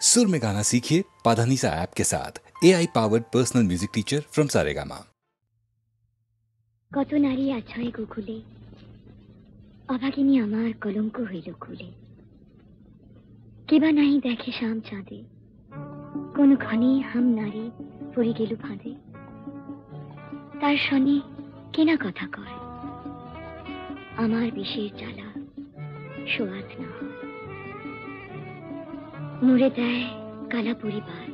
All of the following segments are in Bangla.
सुर में गाना सीखिए पाधानीसा ऐप के साथ। AI powered personal music teacher from Saregama. কত নারী আছয় গোকুলে, অভাগিনী আমার কলঙ্ক হইল কুলে। কেবা নাহি দেখে শাম চাঁদে, কোন ক্ষণে হাম নারী পড়ে গেল ফাঁদে। তার শনি কেনা কথা কয়, আমার বিষের জ্বালা সোয়াদ না হয়। মুড়ে দেয় কালা পরিবার,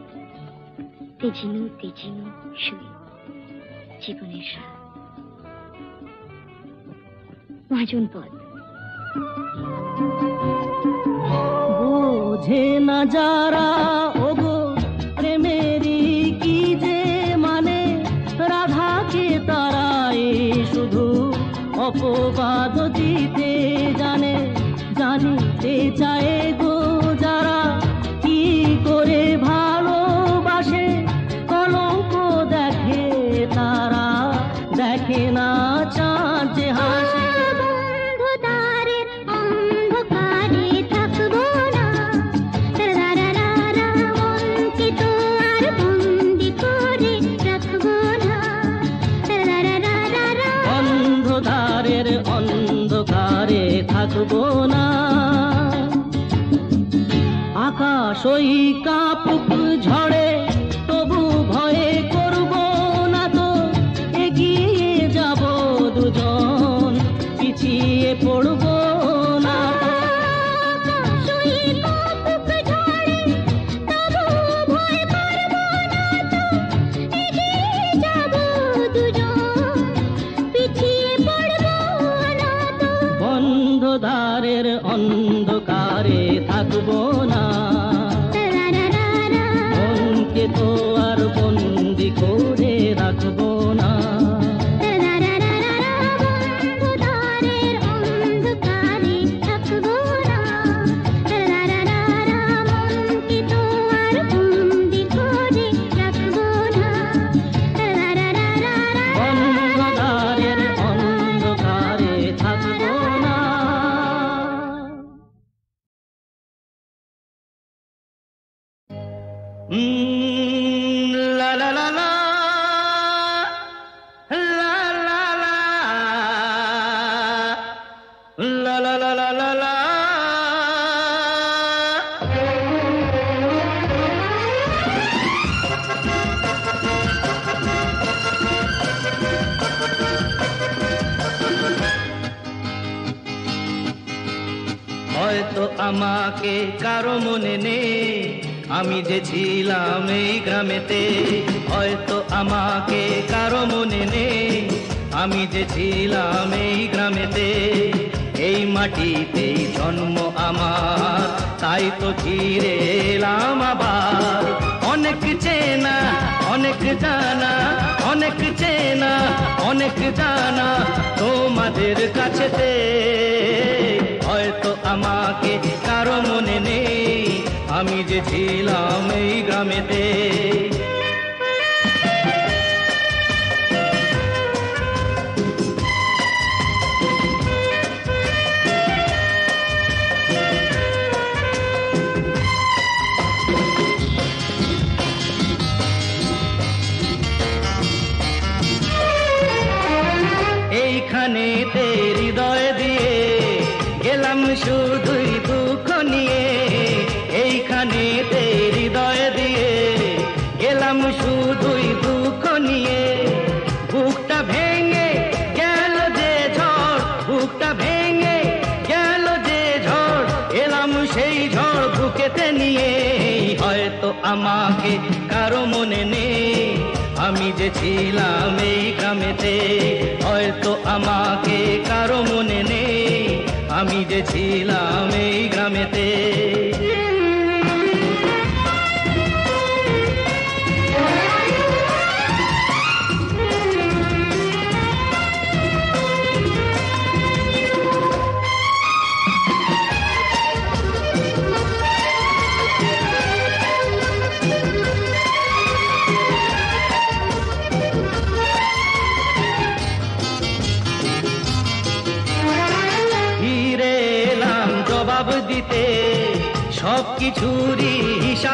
তেজিনু তেজিনু শুয়ে জীবনের সাথ। মহাজন পদ বোঝে না যারা ওগো প্রেমেরই কি যে মানে, রাধাকে তারাই শুধু অপবাদ দিতে জানে। জানিতে চায় গো যারা কি করে ভালোবাসে, কলঙ্ক দেখে তারা, দেখে না চাঁদ যে হাসে। অন্ধকারে থাকবো না, আকাশ ওই কাপুক ঝড়ে তবু ভয়ে করবো না তো। এগিয়ে যাব দুজন, পিছিয়ে পড়বো না। বন্ধদ্বারের অন্ধকারে থাকবো না, মনকে তো আর বন্দি করে রাখবো না। La la la la, la la la, la la la la la la. হয়তো আমাকে কারো মনে নেই, আমি যে ছিলাম এই গ্রামেতে। হয়তো আমাকে কারো মনে নেই, আমি যে ছিলাম এই গ্রামেতে। এই মাটিতেই জন্ম আমার, তাই তো ফিরে এলাম আবার। অনেক চেনা অনেক জানা, অনেক চেনা অনেক জানা তোমাদের কাছেতে। হয়তো আমাকে কারো মনে নেই, আমি যে ছিলাম এই গ্রামেতে। এইখানেতে হৃদয় দিয়ে গেলাম শুধুই দুঃখ নিয়ে। এইখানেতে হৃদয় দিয়ে গেলাম শুধুই দুঃখ নিয়ে। বুকটা ভেঙে গেল যে ঝড়, বুকটা ভেঙে গেল যে ঝড়, এলাম সেই ঝড় বুকেতে নিয়ে। হয়তো আমাকে কারো মনে নেই, আমি যে ছিলাম এই গ্রামেতে। হয়তো আমাকে কারো মনে নেই, আমি যে ছিলাম এই গ্রামেতে। ফিরে এলাম জবাব দিতে, সব কিছুরই হিসাব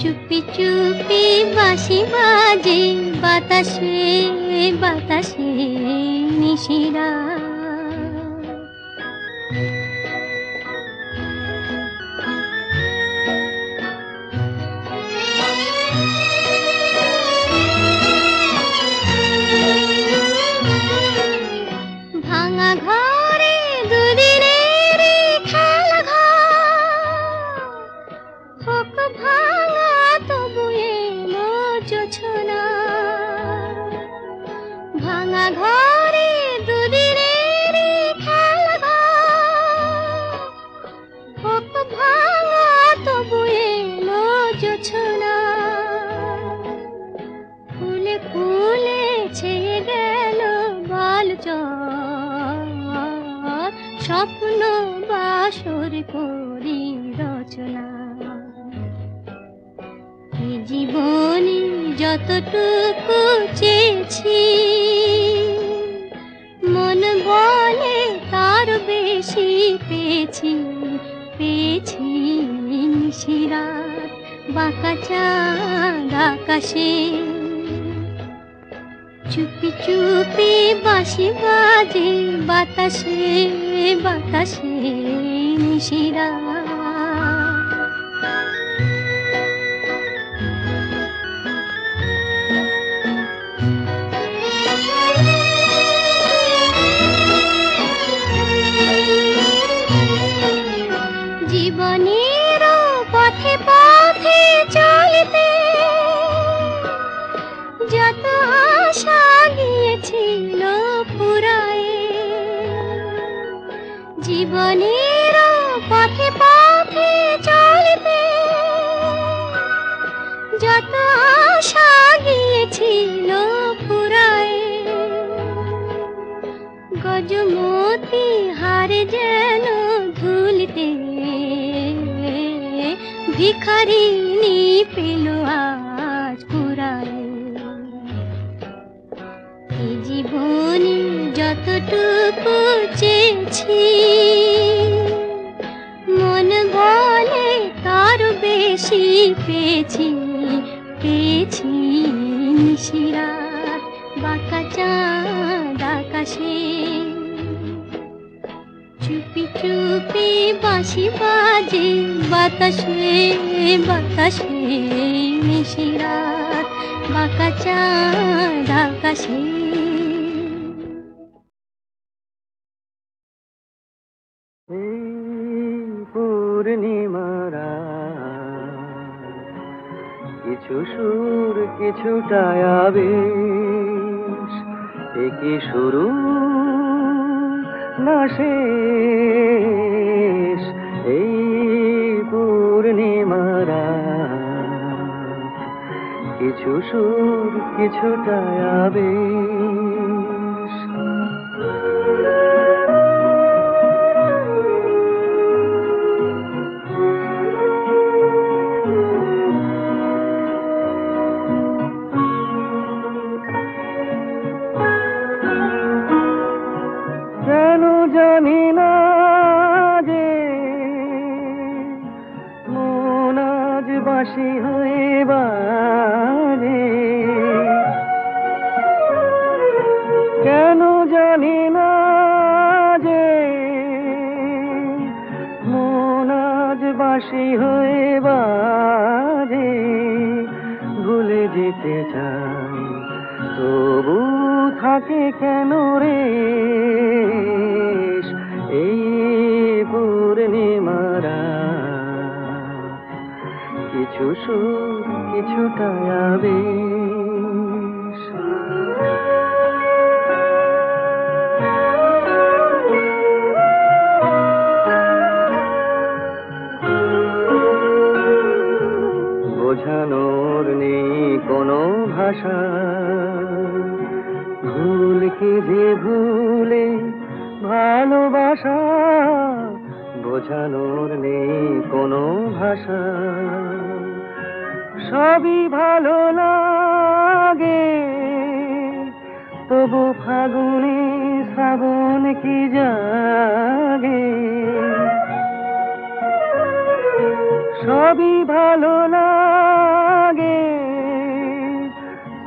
চুপি চুপি বাঁশি বাজে বাতাসে বাতাসে নিশিরা। ভাঙা ঘরে দুদিনের খেলা ঘর, হোক ভাঙা তবু এলো জোছনা। ভাঙা ঘরে দুদিনের খেলা ঘর, হোক ভাঙা তবু এলো জোছনা। ফুলে ফুলে ছেয়ে গেল বালুচর, স্বপ্ন বাসর করি রচনা। এই জীবনে যতটুকু চেয়েছি, মন বলে তার বেশি পেয়েছি। পেয়েছি নিশিরাত বাঁকা চাঁদ আকাশে, চুপি চুপি বাঁশি বাজে বাতাসে বাতাসে নিশিরাত। জীবনের পথে পথে চলতে যত আশা গিয়েছিল ফুরায়ে। জীবনের পথে পথে চলতে যত আশা গিয়েছিল ফুরায়ে। গজমতি হারে যেন ধুলিতে ভিখারিনী পেল আজ কুড়ায়ে। এই জীবনে যতটুকু চেয়েছি, মন বলে তার বেশি পেয়েছি। পেয়েছি নিশিরাত বাঁকা চাঁদ আকাশে, চুপি চুপি বাঁশি বাজে বাতাসে বাতাসে নিশিরাত বাঁকা চাঁদ আকাশে। পূর্ণিমারা কিছু সুর কিছুটা আবেশ, একই শুরু না শেষ। এই পূর্ণিমারা কিছু সুর কিছুটা আবেশ। কেন জানি না যে মন আজ বাঁশি হয়ে বাজে। কেন জানি না যে মন আজ বাঁশি হয়ে বাজে। ভুলে যেতে চাই তবু থাকে কেন রে এই পূর্ণিমারা কিছু সুর কিছুটা আবেশ। বোঝানোর নেই কোনো ভাষা, ভুল কি যে ভুলে ভালোবাসা। বোঝানোর নেই কোনো ভাষা, সবই ভালো লাগে তবু ফাগুনে শ্রাবণ কি জাগে। সবই ভালো লাগে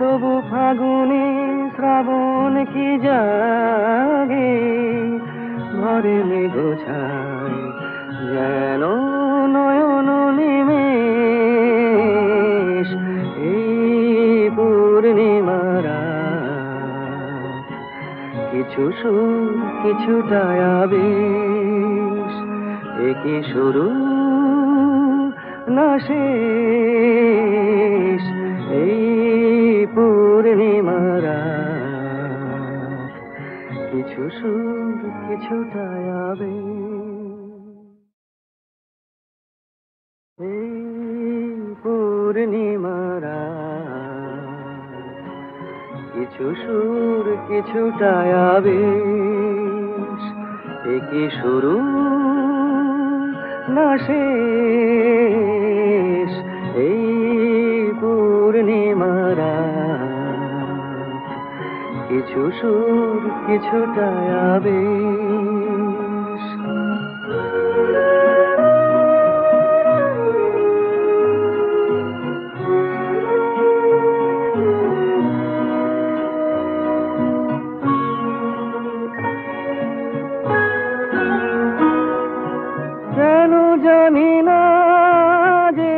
তবু ফাগুনে শ্রাবণ কি জাগে, ঘরে মেঘ ছায় যেন নয়ন নিমেষ। এই পূর্ণিমারা কিছু সুর কিছুটা আবেশ, একই শুরু না শেষ। এই পূর্ণিমারা কিছু সুর কিছুটা আবেশ। এই পূর্ণিমারা কিছু সুর কিছুটা আবেশ, একই শুরু না শেষ। এই পূর্ণিমারা কিছু সুর কিছুটা আবেশ। কেন জানি না যে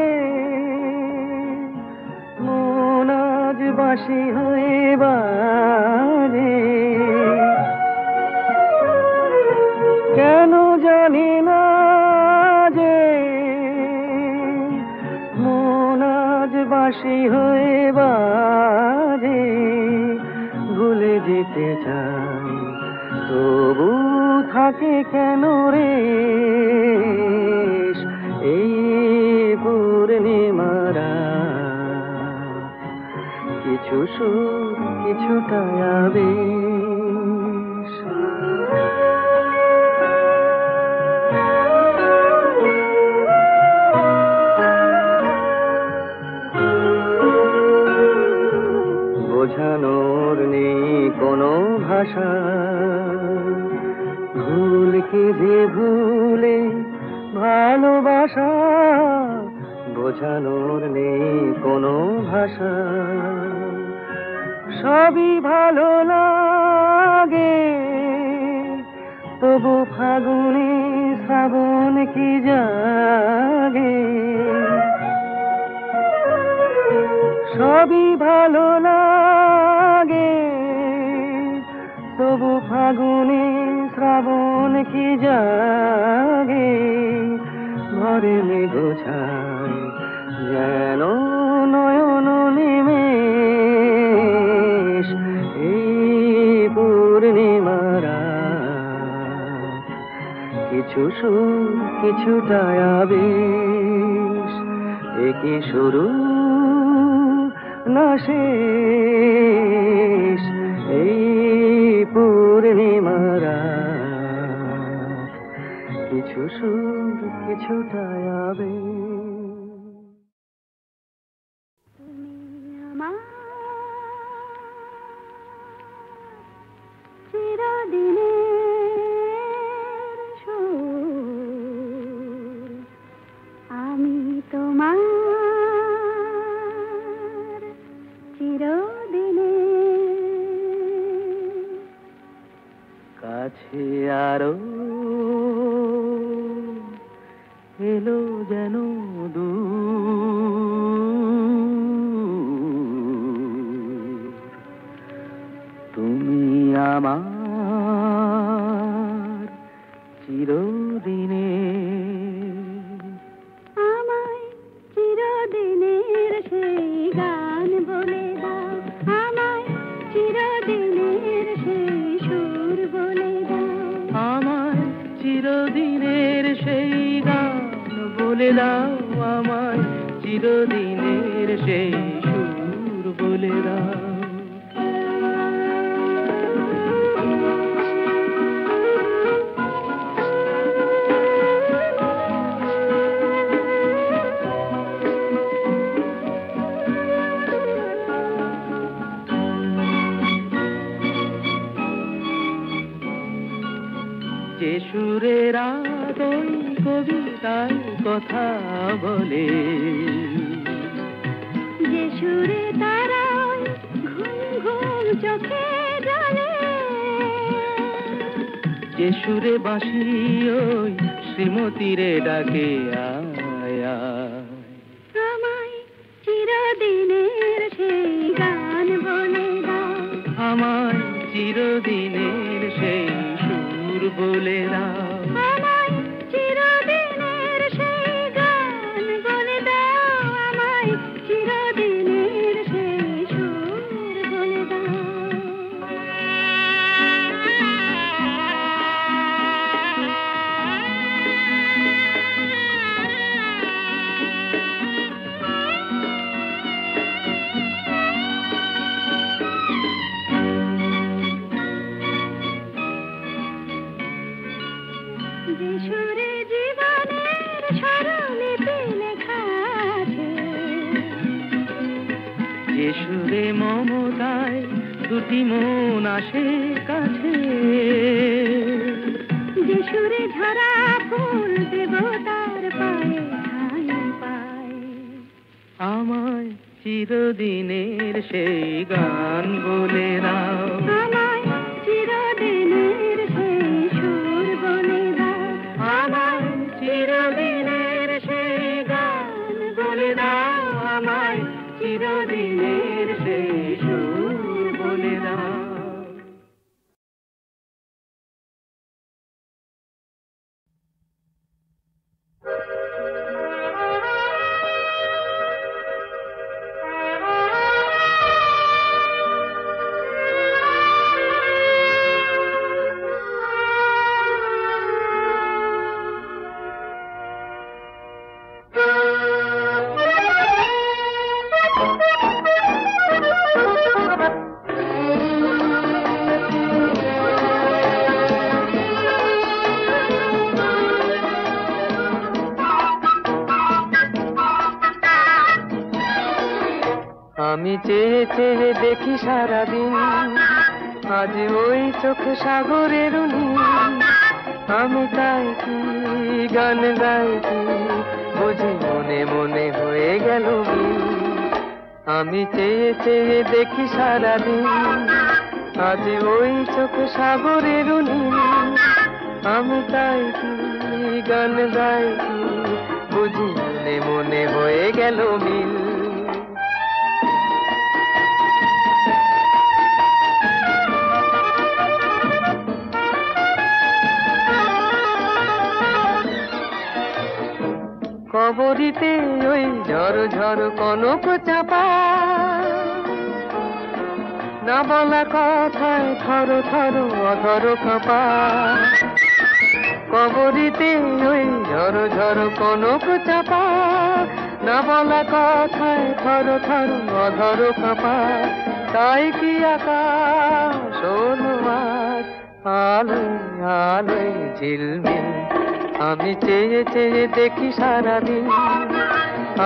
মন আজ বাঁশি হয়ে বাজে, কেন জানি না যে মন আজ বাঁশি হয়ে বাজে। ভুলে যেতে চাই তবু থাকে কেন রে এই পূর্ণিমারা কিছু সুর কিছুটা আবেশ। বোঝানোর নেই কোনো ভাষা, ভুল কি যে ভুলে ভালোবাসা। বোঝানোর নেই কোনো ভাষা, সবই ভালো লাগে তবু ফাগুনে শ্রাবণ কি জাগে। সবই ভালো লাগে তবু ফাগুনে শ্রাবণ কি জাগে। ঘরে মেঘ ছায় যেন নয়ন নিমেষ। এই পূর্ণিমারা কিছু সুর কিছুটা আবেশ, একই শুরু না শেষ। এই পূর্ণিমারা কিছু সুর কিছুটা আবেশ। তুমি আমার চিরদিনের সুর, আমি তোমার চিরদিনের কাছে আরো এলো যেন দূর, তুমি আমার চিরদিনের। আমায় চিরদিনের সেই গান বলে দাও, আমায় চিরদিনের সেই সুর বলে দাও। আমার চিরদিনের সেই গান বলে দাও, আমায় চিরদিনের সেই সুর বলে দাও। যে সুরের আদই কবিতায় কথা বলে, যে সুরে তারায় চোখে জলে যে সুরে বাঁশি ওই শ্রীমতীরে ডাকে আয় আয়। আমায় চিরদিনের সেই গান বলে দাও, আমায় চিরদিনের সেই সুর বলে দাও, আমায় চিরদিনের সেই গান বলে দাও, আমায় চিরদিনের সেই সুর বলে দাও। যে সুরে জীবনের স্বরলিপি লেখা আছে, যে সুরে মমতায় দুটি মন আসে কাছে, যে সুরে ঝরা ফুল দেবতার পায়ে ঠাঁই পায়, আমায় চিরদিনের সেই গান বলে দাও, আমায় চিরদিনের সেই সুর বলে দাও, আমায় চিরদিনের সেই গান বলে দাও, আমায় চিরদিনের সেই সুর বলে দাও। আমি চেয়ে চেয়ে দেখি সারাদিন, আজ ওই চোখ সাগরের নীল। আমি তাই কি গান গাই কি বুঝি মনে মনে হয়ে গেল মিল। আমি চেয়ে চেয়ে দেখি সারাদিন, আজ ওই চোখ সাগরের নীল। আমি তাই কি গান গাই কি বুঝি মনে মনে হয়ে গেল মিল। কবরিতে ওই ঝড় ঝড় কনক চাপা, না বলা কথায় থর থর অধর কাঁপা। কবরিতে ওই ঝড় ঝড় কনক চাপা, না বলা কথায় থর থর অধর কাঁপা। তাই কি আকাশ অনুমাস আলোয় আলোয় ঝিলমিল। আমি চেয়ে চেয়ে দেখি সারাদিন,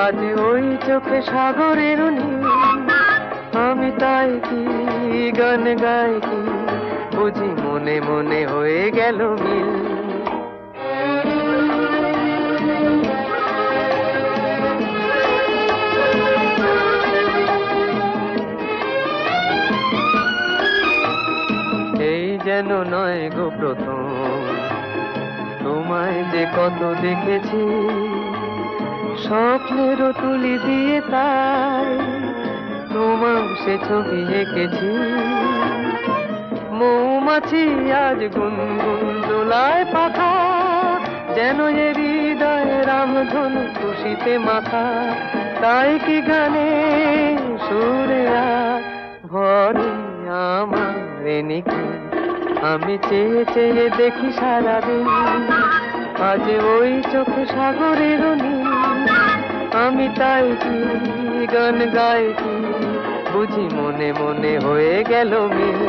আজ ওই চোখে সাগরের নীল। আমি তাই কি গান গাই কি বুঝি মনে মনে হয়ে গেল মিল। এই যেন নয় গো প্রথম, তোমায় যে কত দেখেছি স্বপ্নেরও তুলি দিয়ে, তাই তোমার সে ছবি এঁকেছি। মৌমাছি আজ গুনগুন দোলায় পাখা, যেন এ হৃদয় রামধনু খুশিতে মাথা। তাই কি গানে সুরে ভরে আমার নিকি। আমি চেয়ে চেয়ে দেখি সারাদিন, আজ ওই চোখ সাগরের নীল। আমি তাই কি গান গাই কি বুঝি মনে মনে হয়ে গেল মিল।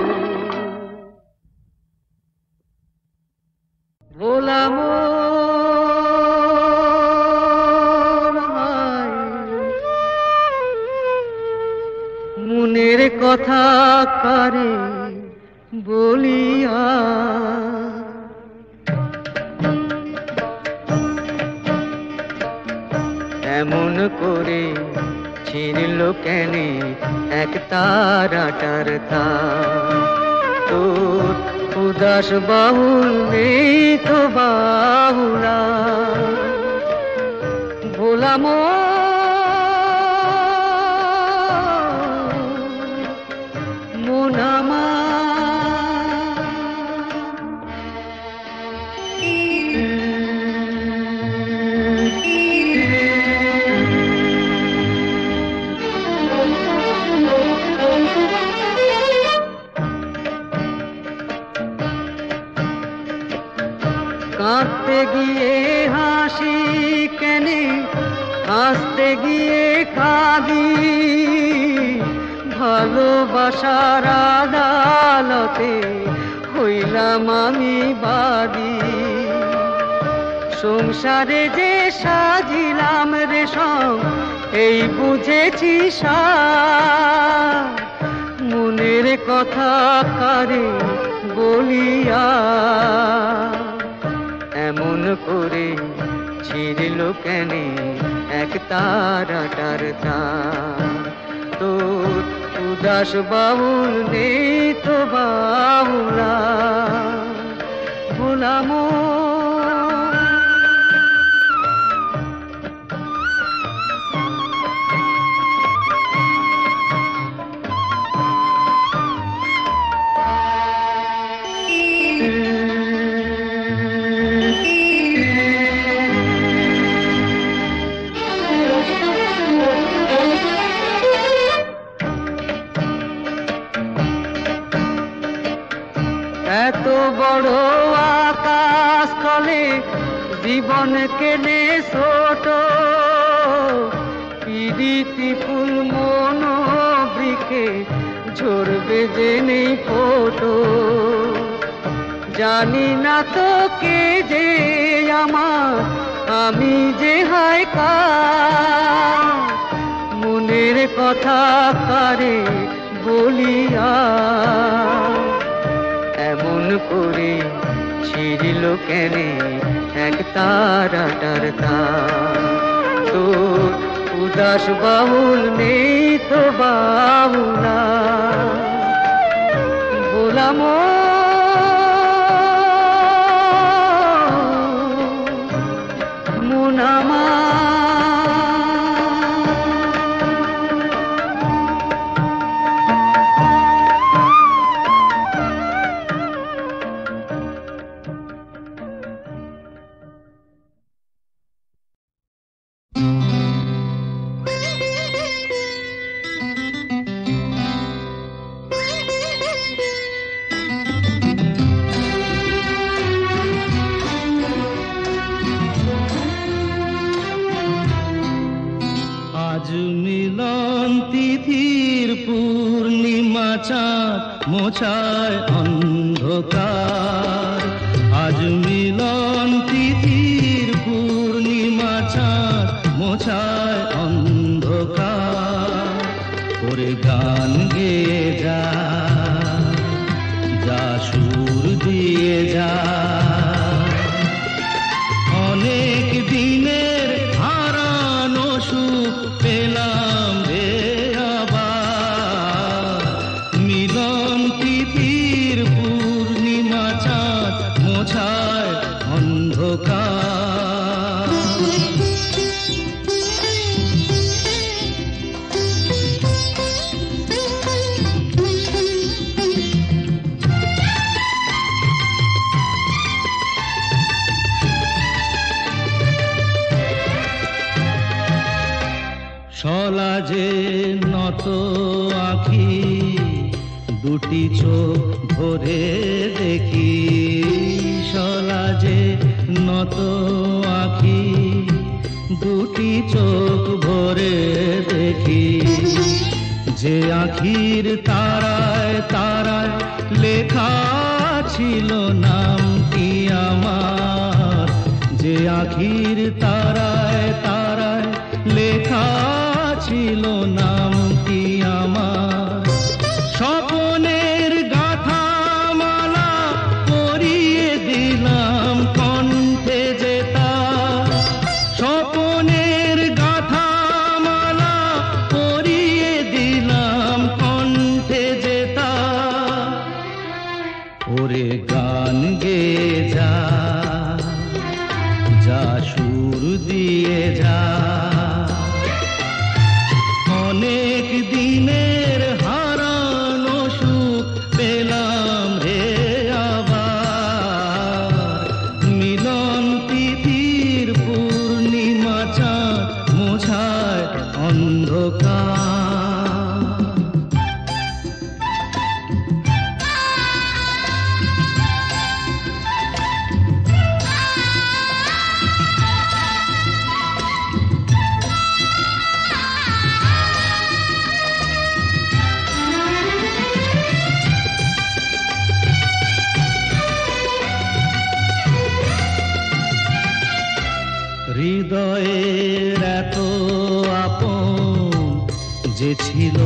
ভোলা মনের কথা কারে বলিয়া, এমন করে ছিঁড়ল কেনে এক তারাটার তার। তোর উদাস বাহুল নেই তো বাহুলা ভোলাম মোনামা। কাঁদতে গিয়ে হাসি কেনে হাসতে গিয়ে কাঁদি ভালোবাসার আদালতে হইলাম আমি বাদী। সংসারে যে সাজিলাম রেশম এই বুঝেছি সার। মনের কথা কারে বলিয়া এমন করে ছিঁড়ল কেনে এক তারাটার তার। তোর উদাস বাহুল নেই তো বাহুলা ভোলাম। এত বড় আকাশ তলে জীবন কেনে ছোট পিরিতি ফুল মন বৃক্ষে ঝরবে যে নেই ফোটো। জানি না তো কে যে আমার আমি যে হায় কার। মনের কথা কারে বলিয়া এমন করে ছিঁড়ল কেনে এক তারাটার তার। তোর উদাস বাহুল নেই তো বাহুলা ভোলাম মোনামা। মোছায় অন্ধকার আজ মিলন তিথির পূর্ণিমা চাঁদ মোছায় অন্ধকার করে গান গেয়ে যা যা সুর দিয়ে যা অনেক দিনের হারানো সুখ পেলাম রে মোছায় অন্ধকার। শলা যে নত আঁখি দুটি চোখ ভরে দেখি শলা যে নত আঁখি দুটি চোখ ভরে দেখি যে আঁখির তারায় তারায় লেখা ছিল নামটি আমার যে আঁখির তারায় তারায় লেখা ছিল নামটি আমার স্বপনের গাথা মালা পরিয়ে দিলাম কণ্ঠে যেতা স্বপনের গাথা মালা হৃদয়ের এত আপন যে ছিল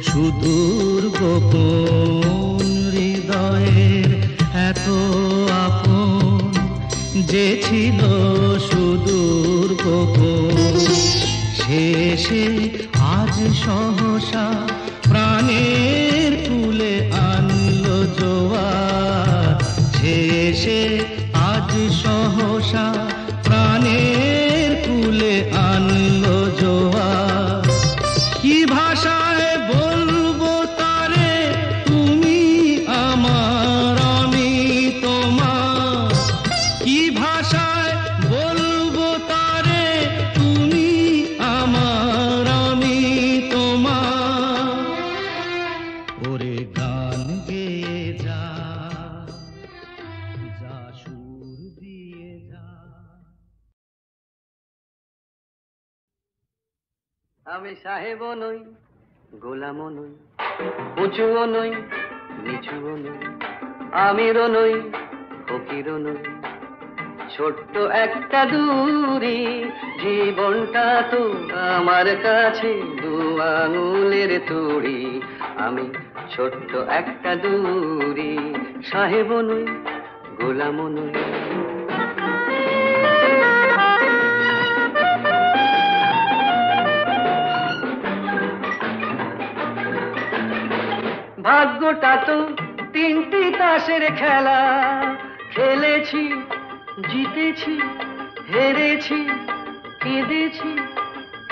সুদূর গোপন, হৃদয়ের এত আপন যে ছিল সুদূর গোপন, শেষে আজ সহসা প্রাণের কুলে আনলো জোয়ার, শেষে আজ সহসা প্রাণের কুলে আনলো জোয়ার। কি ভাষায় বলবো তারে তুমি আমার আমি তোমার, কি ভাষায় বলবো তারে তুমি আমার আমি তোমার। ওরে গান গেয়ে যা, যা সুর দিয়ে যা। আমি সাহেবও নই, গোলামও নই, উঁচুও নই, নিচুও নই, আমিরও নই, ফকিরও নই, ছোট্ট একটা দূরি। জীবনটা তো আমার কাছে দু আঙুলের তুড়ি। আমি ছোট্ট একটা দূরি, সাহেবও নই, গোলামও নই। ভাগ্যটা তো তিনটি তাসের খেলা, খেলেছি, জিতেছি, হেরেছি, কেঁদেছি,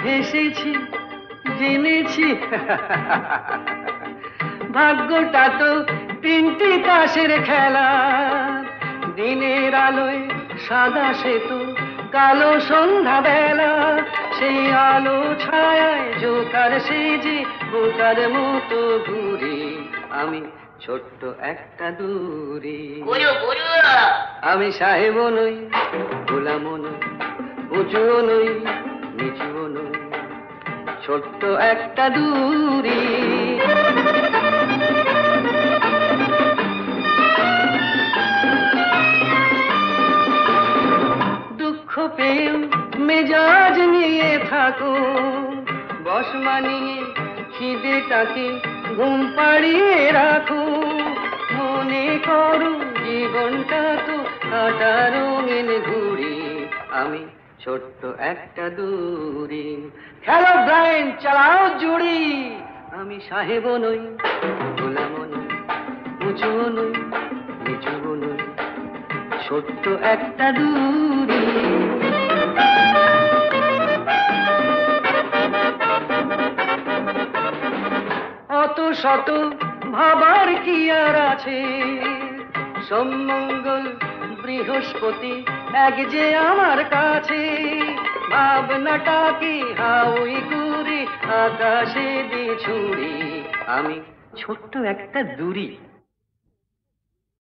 হেসেছি, জেনেছি। ভাগ্যটা তো তিনটি তাসের খেলা, দিনের আলোয় সাদা সেতু, কালো সন্ধ্যা বেলা, সেই আলো ছায়ায় জোকার সেজে বোকার মতো ঘুরি। আমি ছোট্ট একটা দূরি। আমি সাহেবও নই, গোলামও নই, উঁচুও নই, নিচুও নই, ছোট্ট একটা দূরি। দুঃখ পেয়েও মেজাজ নিয়ে থাকো, বস মানিয়ে খিদেটাকে ঘুম পাড়িয়ে রাখো। মনে করো জীবনটা তো কাটা রঙিন ঘুড়ি। আমি ছোট্ট একটা দূরি। খেলো ব্রাইন, চালাও জুড়ি। আমি সাহেবও নই, গোলামও নই, উঁচুও নই, নিচুও নই, ছোট্ট একটা দূরি। অত শত ভাবার কি আর আছে, সোমমঙ্গল বৃহস্পতি এক যে আমার কাছে। ভাবনাটাকে হাউই করে আকাশে দিয়ে ছুড়ি। আমি ছোট্ট একটা দূরি।